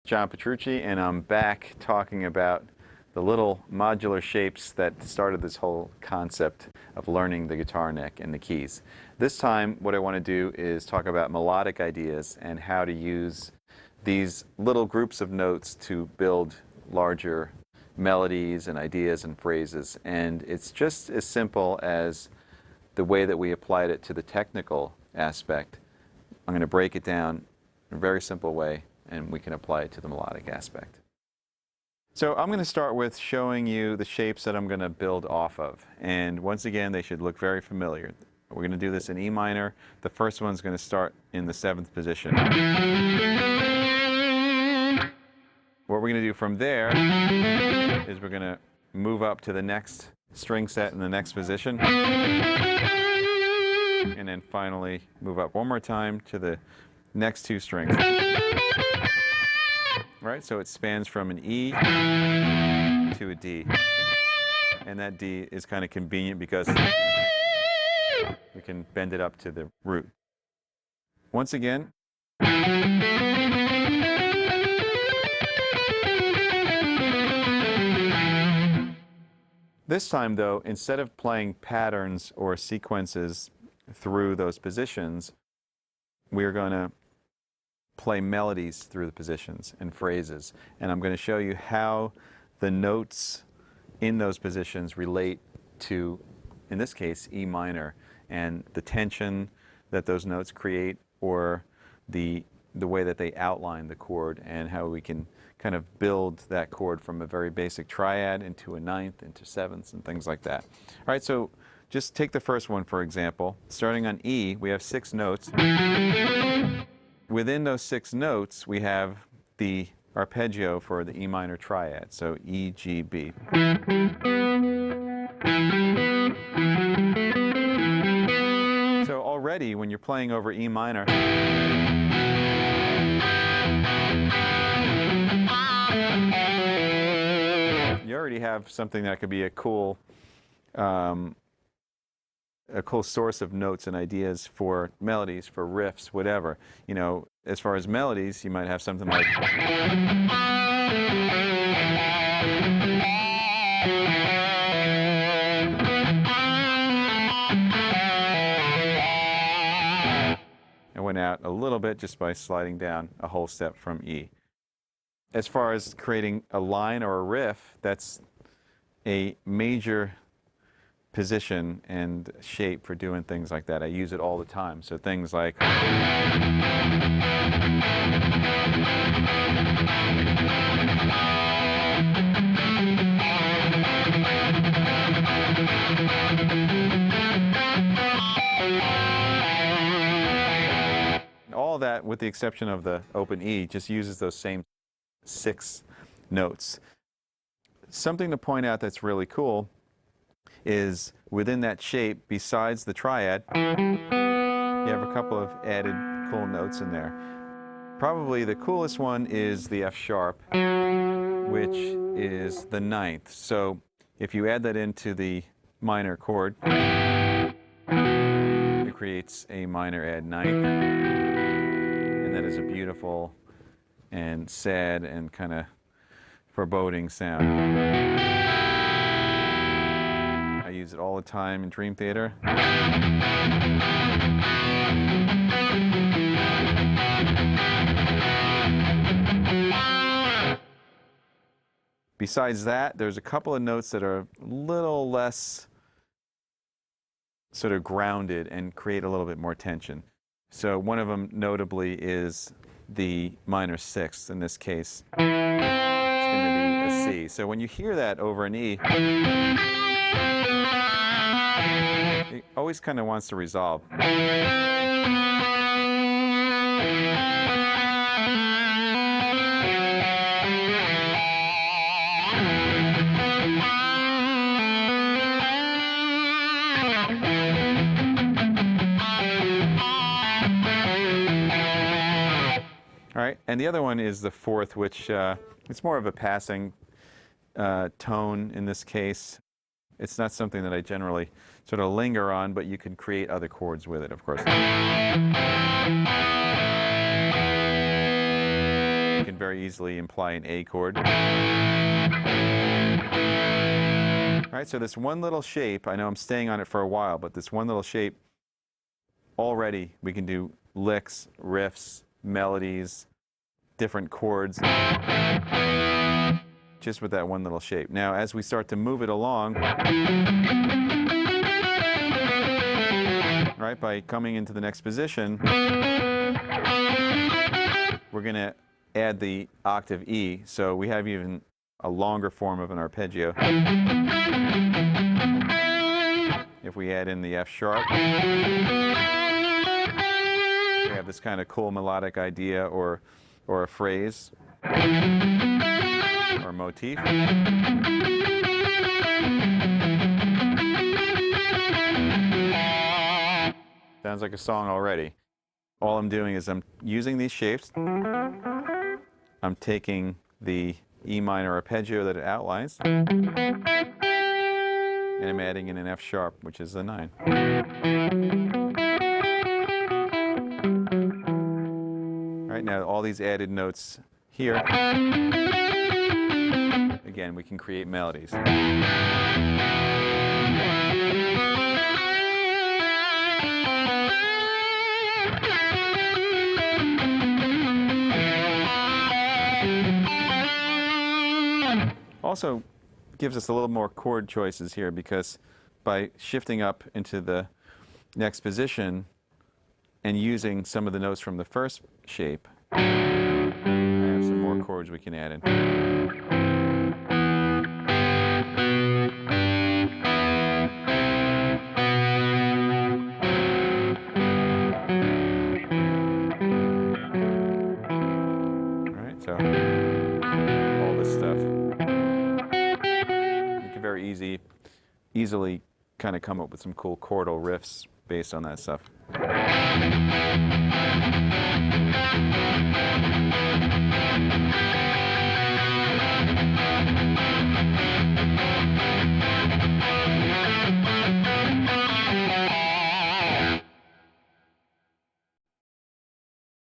John Petrucci, and I'm back talking about the little modular shapes that started this whole concept of learning the guitar neck and the keys. This time, what I want to do is talk about melodic ideas and how to use these little groups of notes to build larger melodies and ideas and phrases. And it's just as simple as the way that we applied it to the technical aspect. I'm going to break it down in a very simple way, and we can apply it to the melodic aspect. So I'm going to start with showing you the shapes that I'm going to build off of. And once again, they should look very familiar. We're going to do this in E minor. The first one's going to start in the 7th position. What we're going to do from there is we're going to move up to the next string set in the next position. And then finally move up one more time to the next two strings. Right, so it spans from an E to a D. And that D is kind of convenient because we can bend it up to the root. Once again, this time though, instead of playing patterns or sequences through those positions, we're going to play melodies through the positions and phrases. And I'm going to show you how the notes in those positions relate to, in this case, E minor, and the tension that those notes create, or the way that they outline the chord, and how we can kind of build that chord from a very basic triad into a ninth, into sevenths, and things like that. All right, so just take the first one, for example. Starting on E, we have 6 notes. Within those 6 notes, we have the arpeggio for the E minor triad, so E, G, B. So already, when you're playing over E minor, you already have something that could be a cool source of notes and ideas for melodies, for riffs, whatever. You know, as far as melodies, you might have something like... I went out a little bit just by sliding down a whole step from E. As far as creating a line or a riff, that's a major position and shape for doing things like that. I use it all the time. So things like... all that, with the exception of the open E, just uses those same 6 notes. Something to point out that's really cool is within that shape, besides the triad, you have a couple of added cool notes in there. Probably the coolest one is the F sharp, which is the 9th. So if you add that into the minor chord, it creates a minor add 9th. And that is a beautiful and sad and kind of foreboding sound. I use it all the time in Dream Theater. Besides that, there's a couple of notes that are a little less sort of grounded and create a little bit more tension. So one of them notably is the minor 6th in this case. It's going to be a C. So when you hear that over an E, it always kind of wants to resolve. All right, and the other one is the 4th, which it's more of a passing tone in this case. It's not something that I generally sort of linger on, but you can create other chords with it, of course. You can very easily imply an A chord. All right, so this one little shape, I know I'm staying on it for a while, but this one little shape, already we can do licks, riffs, melodies, different chords, just with that one little shape. Now, as we start to move it along, right, by coming into the next position, we're going to add the octave E, so we have even a longer form of an arpeggio. If we add in the F sharp, we have this kind of cool melodic idea or a phrase or motif. Sounds like a song already. All I'm doing is I'm using these shapes. I'm taking the E minor arpeggio that it outlines, and I'm adding in an F sharp, which is the 9. Right now, all these added notes here, again, we can create melodies. Also gives us a little more chord choices here, because by shifting up into the next position and using some of the notes from the first shape, I have some more chords we can add in. All right, so all this stuff. You can very easily kind of come up with some cool chordal riffs based on that stuff.